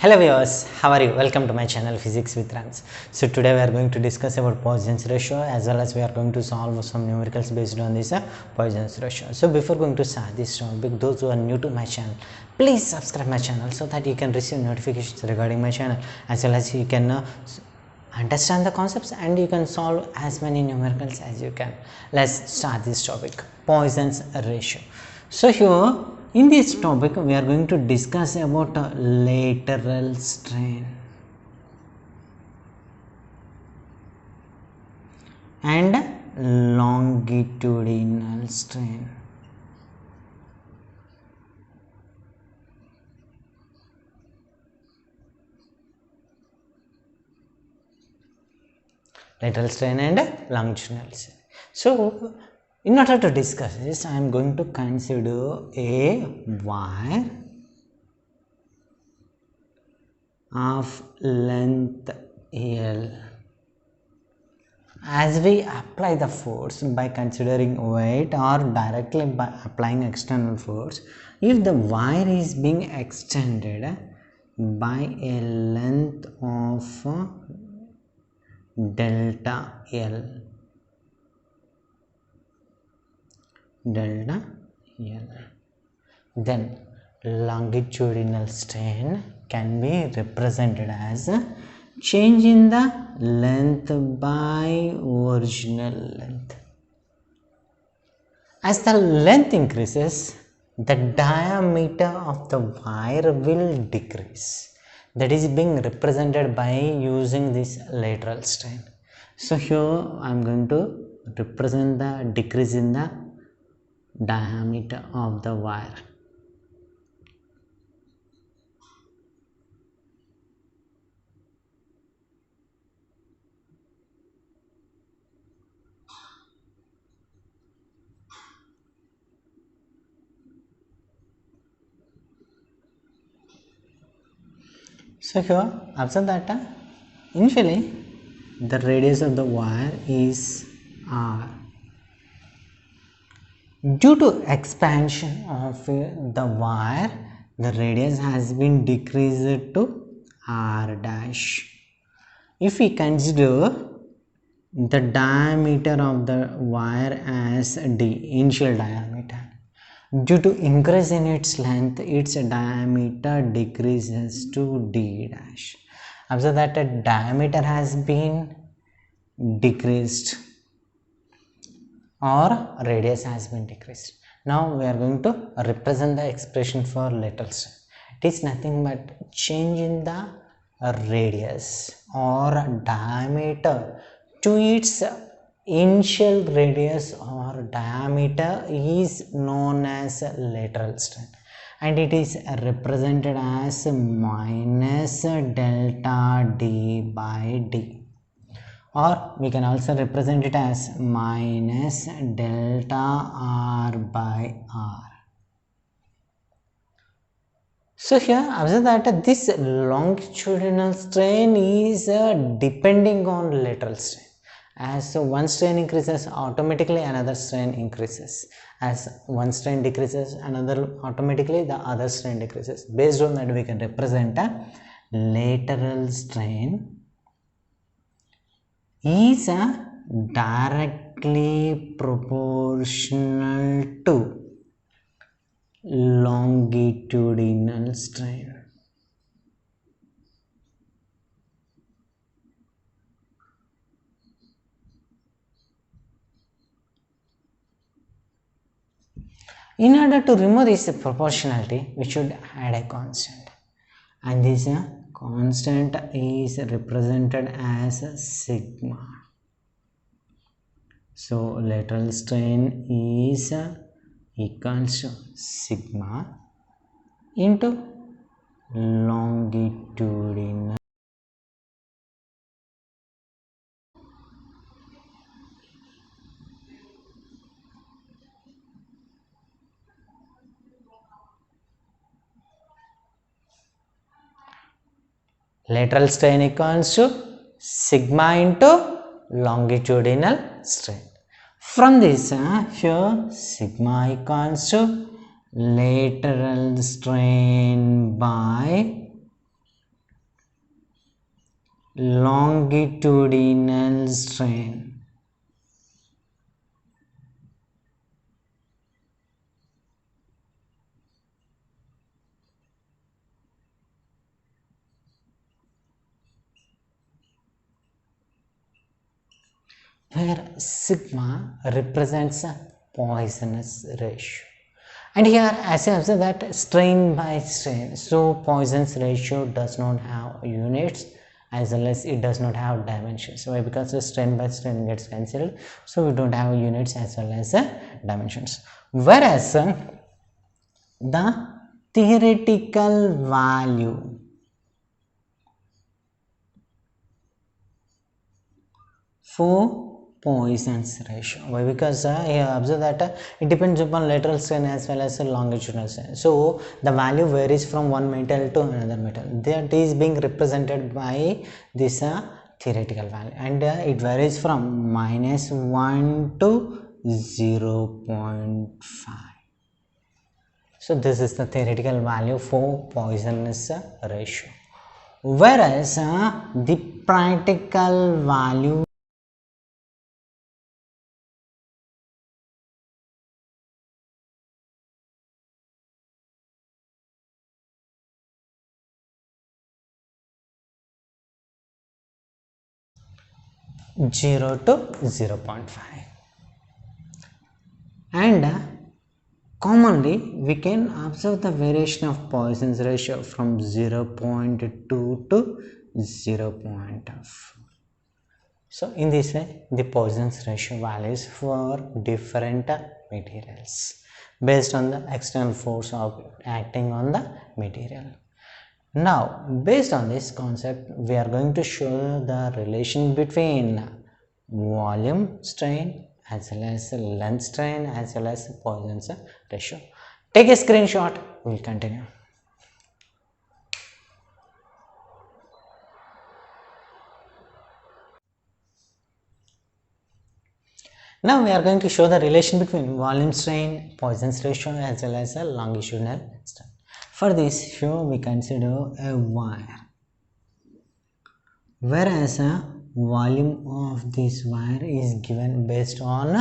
Hello viewers, how are you? Welcome to my channel Physics with Rans. So today we are going to discuss about Poisson's ratio as well as we are going to solve some numericals based on this Poisson's ratio. So before going to start this topic, those who are new to my channel, please subscribe my channel so that you can receive notifications regarding my channel as well as you can understand the concepts and you can solve as many numericals as you can. Let's start this topic, Poisson's ratio. So here in this topic we are going to discuss about lateral strain and longitudinal strain. Lateral strain and longitudinal strain. So in order to discuss this, I am going to consider a wire of length L. As we apply the force by considering weight or directly by applying external force, if the wire is being extended by a length of delta L, then longitudinal strain can be represented as change in the length by original length. As the length increases, the diameter of the wire will decrease. That is being represented by using this lateral strain. So here I am going to represent the decrease in the diameter of the wire. So here observe that initially the radius of the wire is R. Due to expansion of the wire, the radius has been decreased to R dash. If we consider the diameter of the wire as D, initial diameter, due to increase in its length, its diameter decreases to D dash. Observe that the diameter has been decreased or radius has been decreased. Now we are going to represent the expression for lateral strain. It is nothing but change in the radius or diameter to its initial radius or diameter is known as lateral strain, and it is represented as minus delta D by D. Or we can also represent it as minus delta R by R. So here observe that this longitudinal strain is depending on lateral strain. As one strain increases, automatically another strain increases. As one strain decreases, another automatically the other strain decreases. Based on that we can represent a lateral strain is directly proportional to longitudinal strain. In order to remove this proportionality, we should add a constant, and this constant is represented as sigma. So lateral strain is equals to sigma into longitudinal. Lateral strain equals to sigma into longitudinal strain. From this here sigma equals to lateral strain by longitudinal strain. Where sigma represents a Poisson's ratio. And here as you observe that strain by strain, so Poisson's ratio does not have units as well as it does not have dimensions. Why? Because the strain by strain gets cancelled, so we don't have units as well as dimensions. Whereas the theoretical value for Poisson's ratio. Why? Because here observe that it depends upon lateral strain as well as longitudinal strain. So the value varies from one metal to another metal. That is being represented by this theoretical value, and it varies from -1 to 0.5. So this is the theoretical value for Poisson's ratio. Whereas the practical value is 0 to 0.5, and commonly we can observe the variation of Poisson's ratio from 0.2 to 0.4. So in this way the Poisson's ratio values for different materials based on the external force of acting on the material. Now based on this concept we are going to show the relation between volume strain as well as length strain as well as Poisson's ratio. Take a screenshot, we will continue. Now we are going to show the relation between volume strain, Poisson's ratio as well as a longitudinal strain. For this, here we consider a wire, whereas a volume of this wire is given based on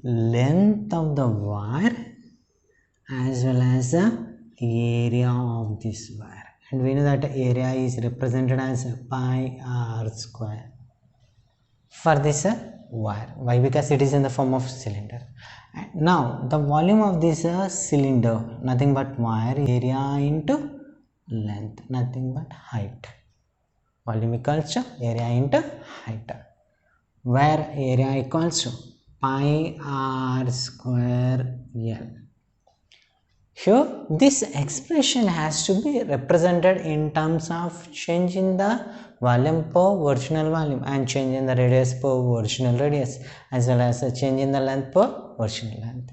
length of the wire as well as the area of this wire, and we know that area is represented as pi r square for this wire. Why? Because it is in the form of cylinder. Now the volume of this cylinder, nothing but wire, area into length, nothing but height. Volume equals to area into height, where area equals to pi r square L. Here this expression has to be represented in terms of change in the volume per original volume and change in the radius per original radius as well as a change in the length per original length,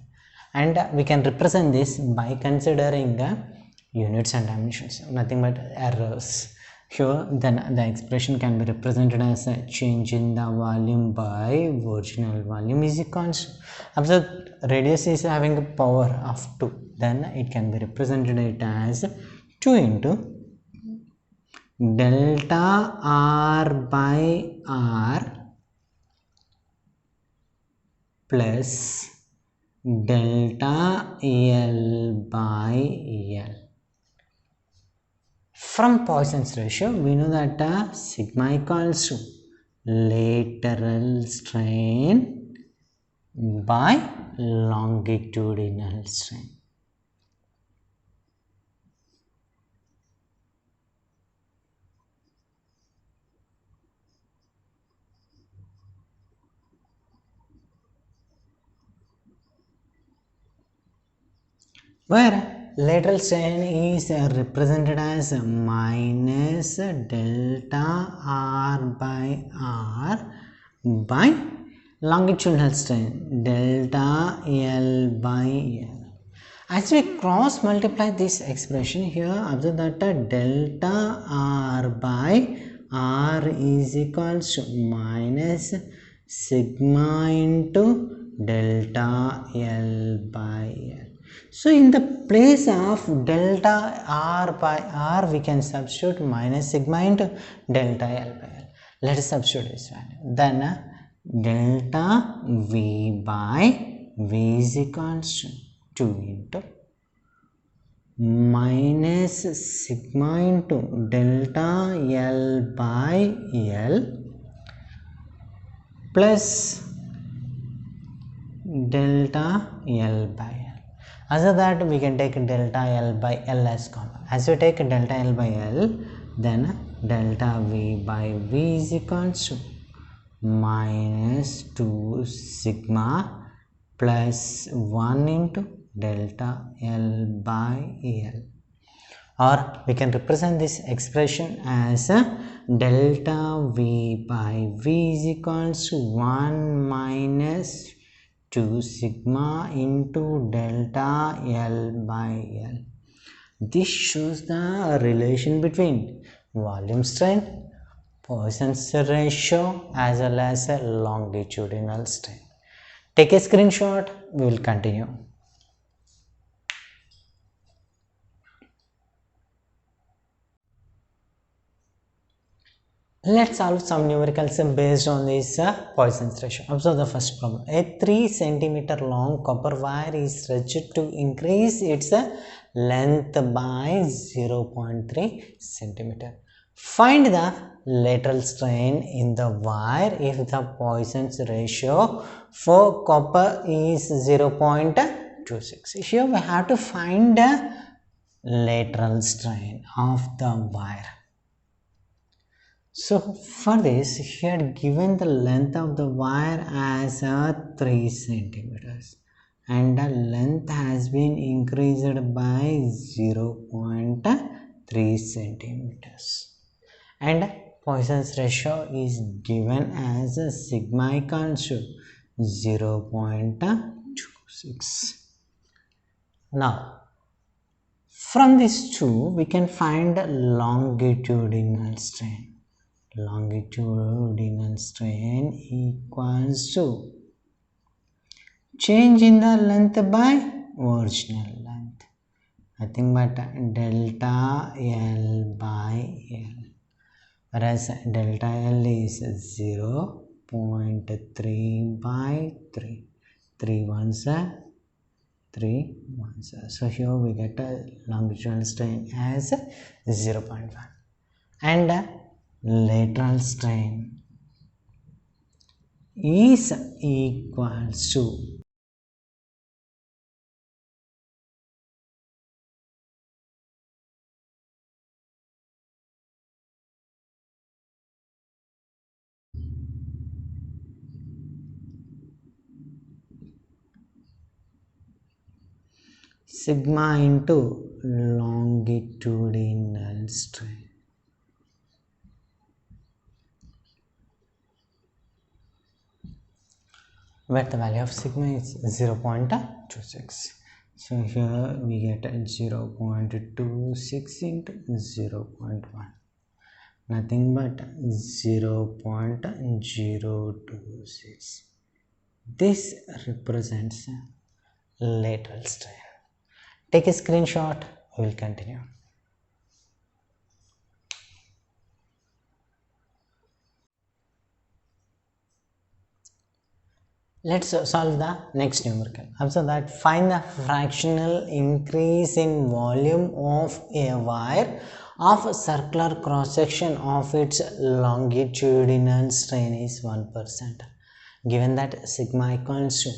and we can represent this by considering units and dimensions, nothing but errors. Here then the expression can be represented as a change in the volume by original volume is equals to, observe radius is having a power of 2, then it can be represented it as 2 into delta r by r plus delta L by L. From Poisson's ratio we know that sigma equals to lateral strain by longitudinal strain. Where lateral strain is represented as minus delta r by r by longitudinal strain delta L by L. As we cross multiply this expression here, observe that delta r by r is equals to minus sigma into delta L by L. So in the place of delta r by r, we can substitute minus sigma into delta L by L. Let us substitute this value. Then delta V by V is equals to 2 into minus sigma into delta L by L plus delta L by L. After that, we can take delta L by L as common. As we take delta L by L, then delta V by V is equals to minus 2 sigma plus 1 into delta L by L. Or we can represent this expression as delta V by V is equals to 1 minus 2 sigma into delta L by L. This shows the relation between volume strain, Poisson's ratio as well as a longitudinal strain. Take a screenshot, we will continue. Let's solve some numericals based on this Poisson's ratio. Observe the first problem. A 3 cm long copper wire is stretched to increase its length by 0.3 cm. Find the lateral strain in the wire if the Poisson's ratio for copper is 0.26. Here we have to find the lateral strain of the wire. So for this, here given the length of the wire as 3 centimeters and the length has been increased by 0.3 centimeters and Poisson's ratio is given as a sigma equals to 0.26. Now from these two we can find longitudinal strain. Longitudinal strain equals to change in the length by original length, nothing but delta L by L, whereas delta L is 0.3 by 3, 3 ones are 3 ones are. So here we get a longitudinal strain as 0.1 and lateral strain is equals to sigma into longitudinal strain. Where the value of sigma is 0.26. So here we get 0.26 into 0.1, nothing but 0.026. This represents lateral strain. Take a screenshot, we will continue. Let's solve the next numerical. Observe that find the fractional increase in volume of a wire of a circular cross section of its longitudinal strain is 1%. Given that sigma equals to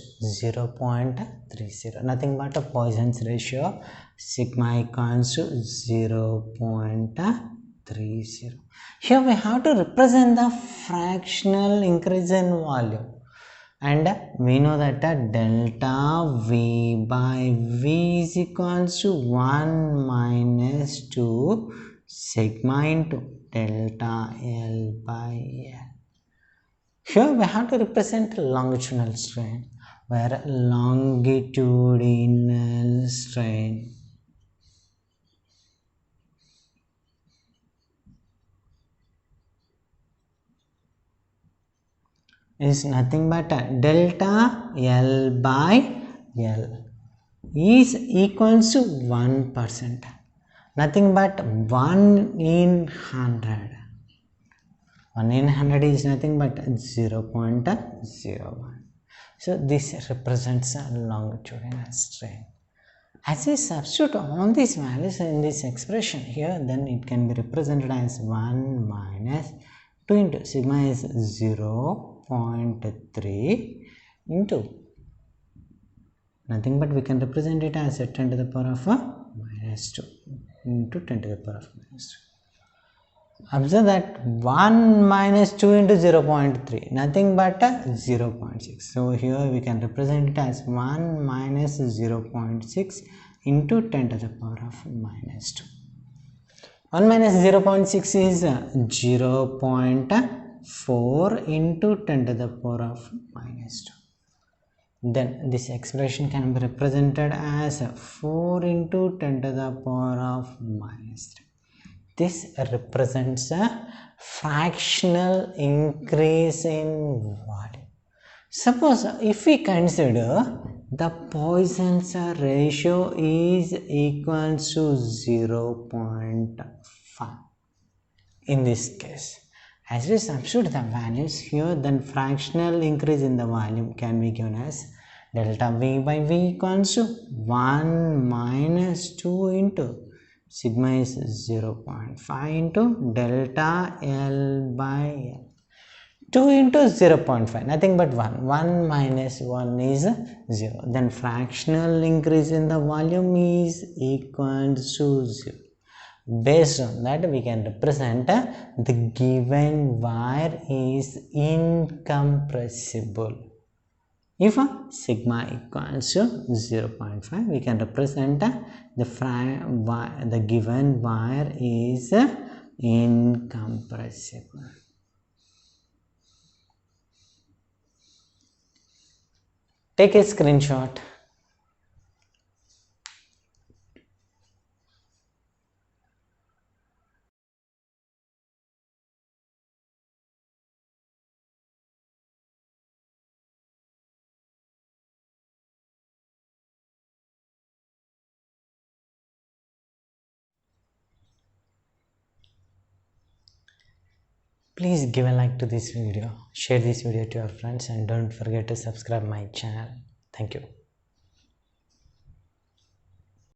0.30, nothing but a Poisson's ratio, sigma equals to 0.30. Here we have to represent the fractional increase in volume. And we know that delta V by V is equals to 1 minus 2 sigma into delta L by L. Here we have to represent longitudinal strain, where longitudinal strain is nothing but delta L by L is equals to 1%, nothing but 1 in 100. 1 in 100 is nothing but 0.01. So this represents a longitudinal strain. As we substitute all these values in this expression here, then it can be represented as 1 minus 2 into sigma is 0.3 into nothing but we can represent it as 10 to the power of minus 2 into 10 to the power of minus 2. Observe that 1 minus 2 into 0.3, nothing but 0.6. So here we can represent it as 1 minus 0.6 into 10 to the power of minus 2. 1 minus 0.6 is 0.4 into 10 to the power of minus 2. Then this expression can be represented as 4 into 10 to the power of minus 3. This represents a fractional increase in volume. Suppose if we consider the Poisson's ratio is equal to 0.5. In this case, as we substitute the values here, then fractional increase in the volume can be given as delta V by V equals to 1 minus 2 into sigma is 0.5 into delta L by L. 2 into 0.5, nothing but 1. 1 minus 1 is 0. Then fractional increase in the volume is equal to 0. Based on that, we can represent the given wire is incompressible. If sigma equals to 0.5, we can represent the given wire is incompressible. Take a screenshot. Please give a like to this video, share this video to your friends, and don't forget to subscribe my channel. Thank you.